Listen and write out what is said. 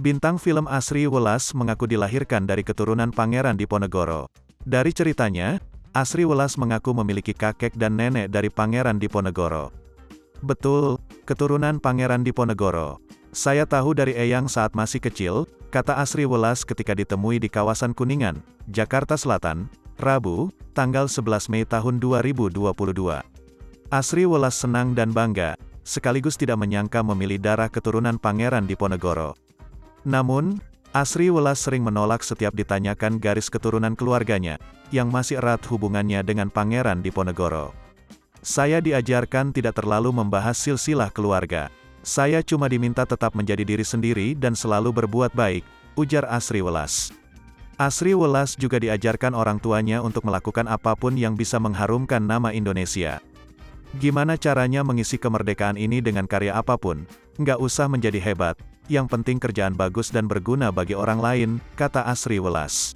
Bintang film Asri Welas mengaku dilahirkan dari keturunan Pangeran Diponegoro. Dari ceritanya, Asri Welas mengaku memiliki kakek dan nenek dari Pangeran Diponegoro. Betul, keturunan Pangeran Diponegoro. Saya tahu dari eyang saat masih kecil, kata Asri Welas ketika ditemui di kawasan Kuningan, Jakarta Selatan, Rabu, tanggal 11 Mei tahun 2022. Asri Welas senang dan bangga, sekaligus tidak menyangka memilih darah keturunan Pangeran Diponegoro. Namun, Asri Welas sering menolak setiap ditanyakan garis keturunan keluarganya, yang masih erat hubungannya dengan Pangeran Diponegoro. Saya diajarkan tidak terlalu membahas silsilah keluarga. Saya cuma diminta tetap menjadi diri sendiri dan selalu berbuat baik, ujar Asri Welas. Asri Welas juga diajarkan orang tuanya untuk melakukan apapun yang bisa mengharumkan nama Indonesia. Gimana caranya mengisi kemerdekaan ini dengan karya apapun? Nggak usah menjadi hebat, yang penting kerjaan bagus dan berguna bagi orang lain, kata Asri Welas.